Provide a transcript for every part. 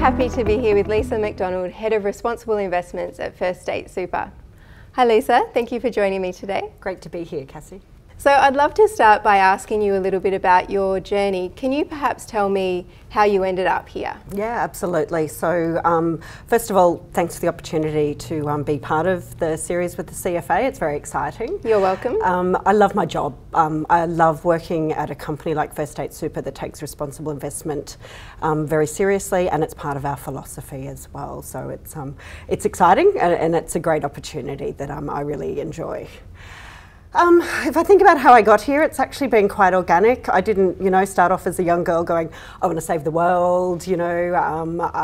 happy to be here with Liza McDonald, Head of Responsible Investments at First State Super. Hi Lisa, thank you for joining me today. Great to be here, Cassie. So I'd love to start by asking you a little bit about your journey. Can you perhaps tell me how you ended up here? Yeah, absolutely. So first of all, thanks for the opportunity to be part of the series with the CFA. It's very exciting. You're welcome. I love my job. I love working at a company like First State Super that takes responsible investment very seriously, and it's part of our philosophy as well. So it's exciting and it's a great opportunity that I really enjoy. If I think about how I got here, it's actually been quite organic. I didn't, start off as a young girl going, I want to save the world. I'm not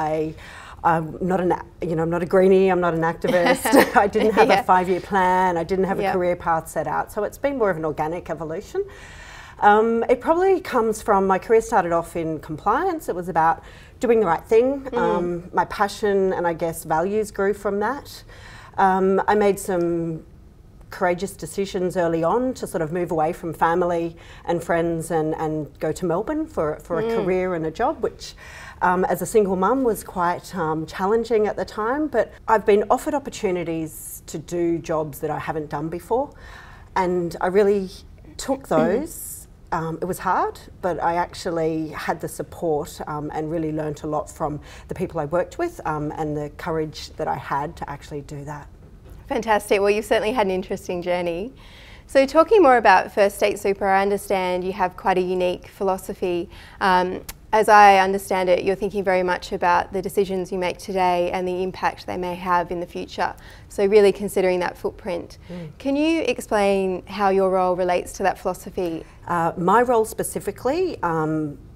I'm not a greenie. I'm not an activist. I didn't have a 5-year plan. I didn't have a career path set out. So it's been more of an organic evolution. It probably comes from my career started off in compliance. It was about doing the right thing. My passion and I guess values grew from that. I made some courageous decisions early on to sort of move away from family and friends and go to Melbourne for a career and a job, which as a single mum was quite challenging at the time. But I've been offered opportunities to do jobs that I haven't done before, and I really took those. It was hard, but I actually had the support and really learnt a lot from the people I worked with and the courage that I had to actually do that. Fantastic. Well, you've certainly had an interesting journey. So talking more about First State Super, I understand you have quite a unique philosophy. As I understand it, you're thinking very much about the decisions you make today and the impact they may have in the future. So really considering that footprint. Can you explain how your role relates to that philosophy? My role specifically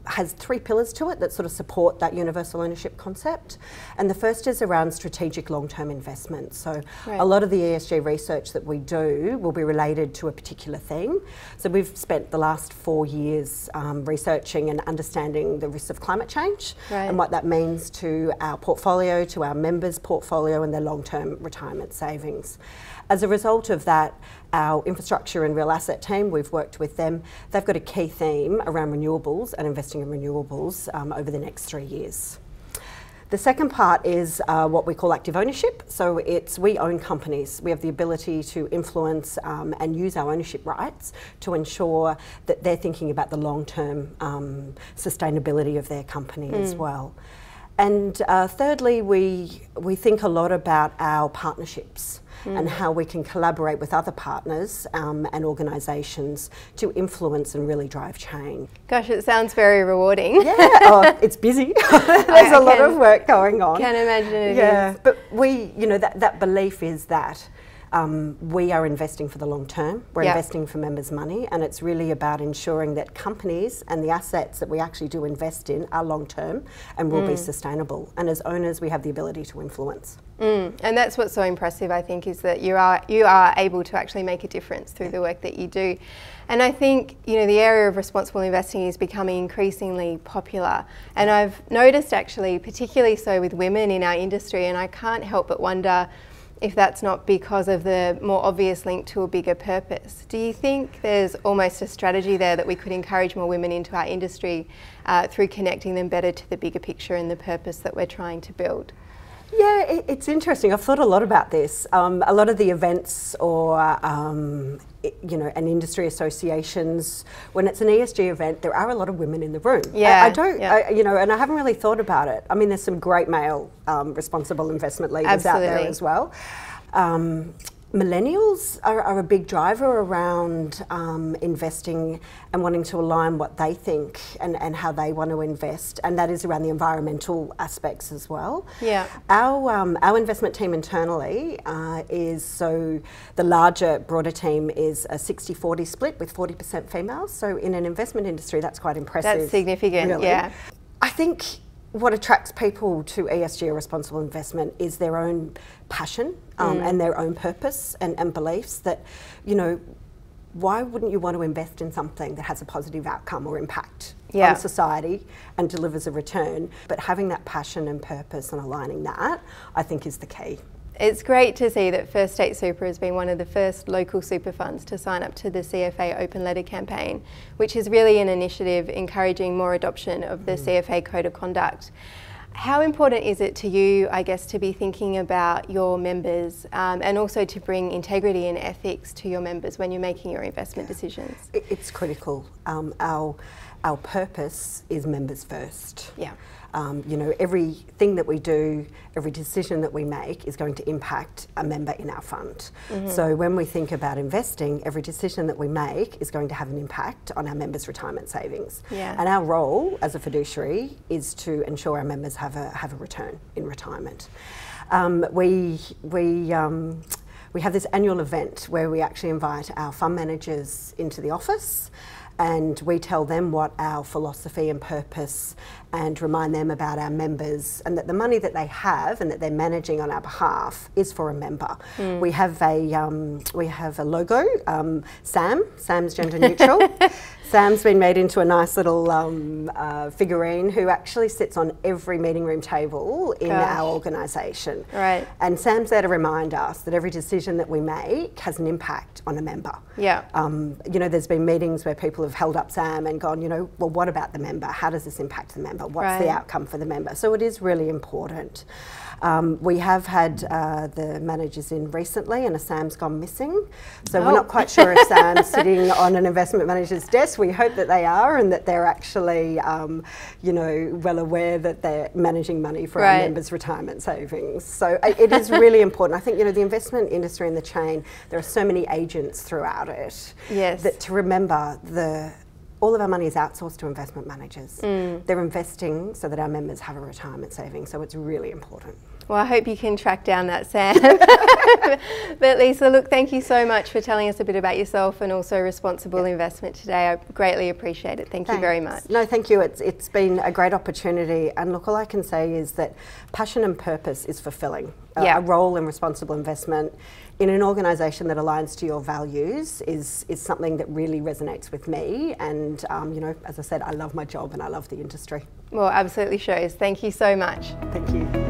has 3 pillars to it that sort of support that universal ownership concept. And the first is around strategic long-term investment. So a lot of the ESG research that we do will be related to a particular thing. So we've spent the last 4 years researching and understanding the risks of climate change and what that means to our portfolio, to our members' portfolio and their long-term retirement savings. As a result of that, our infrastructure and real asset team, we've worked with them. They've got a key theme around renewables and investing in renewables over the next 3 years. The second part is what we call active ownership. So we own companies. We have the ability to influence and use our ownership rights to ensure that they're thinking about the long-term sustainability of their company as well. And thirdly, we think a lot about our partnerships and how we can collaborate with other partners and organisations to influence and really drive change. Gosh, it sounds very rewarding. Yeah, it's busy. There's a lot of work going on. Can imagine it is. But that belief is that we are investing for the long term. We're investing for members' money, and it's really about ensuring that companies and the assets that we actually do invest in are long term and will be sustainable. And as owners, we have the ability to influence. And that's what's so impressive, I think, is that you are able to actually make a difference through the work that you do. And I think, the area of responsible investing is becoming increasingly popular. And I've noticed actually, particularly so with women in our industry, and I can't help but wonder if that's not because of the more obvious link to a bigger purpose. Do you think there's almost a strategy there that we could encourage more women into our industry through connecting them better to the bigger picture and the purpose that we're trying to build? Yeah, it's interesting. I've thought a lot about this. A lot of the events or, and industry associations, when it's an ESG event, there are a lot of women in the room. And I haven't really thought about it. I mean, there's some great male responsible investment leaders out there as well. Millennials are a big driver around investing and wanting to align what they think and how they want to invest, and that is around the environmental aspects as well. Our investment team internally the larger, broader team is a 60-40 split with 40% females. So in an investment industry, that's quite impressive. That's significant, really. I think what attracts people to ESG or responsible investment is their own passion and their own purpose and beliefs that, why wouldn't you want to invest in something that has a positive outcome or impact on society and delivers a return? But having that passion and purpose and aligning that, I think, is the key. It's great to see that First State Super has been one of the first local super funds to sign up to the CFA Open Letter campaign, which is really an initiative encouraging more adoption of the CFA Code of Conduct. How important is it to you, I guess, to be thinking about your members and also to bring integrity and ethics to your members when you're making your investment decisions? It's critical. Our purpose is members first. Yeah. You know, everything that we do, every decision that we make is going to impact a member in our fund. So when we think about investing, every decision that we make is going to have an impact on our members' retirement savings. Yeah. And our role as a fiduciary is to ensure our members have a return in retirement. We have this annual event where we actually invite our fund managers into the office, and we tell them what our philosophy and purpose and remind them about our members and that the money that they have and that they're managing on our behalf is for a member. We have a logo, Sam's gender neutral. Sam's been made into a nice little figurine who actually sits on every meeting room table in our organisation. Right. And Sam's there to remind us that every decision that we make has an impact on a member. Yeah. You know, there's been meetings where people have held up Sam and gone, you know, well, what about the member? How does this impact the member? What's the outcome for the member? So it is really important. We have had the managers in recently, and Sam's gone missing. So we're not quite sure if Sam's sitting on an investment manager's desk. We hope that they are, and that they're actually, you know, well aware that they're managing money for our members' retirement savings. So it is really important. I think, you know, the investment industry and the chain, there are so many agents throughout it. Yes. That to remember all of our money is outsourced to investment managers. They're investing so that our members have a retirement saving, so it's really important. Well, I hope you can track down that Sam. But Lisa, look, thank you so much for telling us a bit about yourself and also responsible investment today. I greatly appreciate it. Thank you very much. No, thank you. It's been a great opportunity, and look, all I can say is that passion and purpose is fulfilling. A role in responsible investment in an organisation that aligns to your values is something that really resonates with me, and you know, as I said, I love my job and I love the industry. Well, absolutely shows. Thank you so much. Thank you.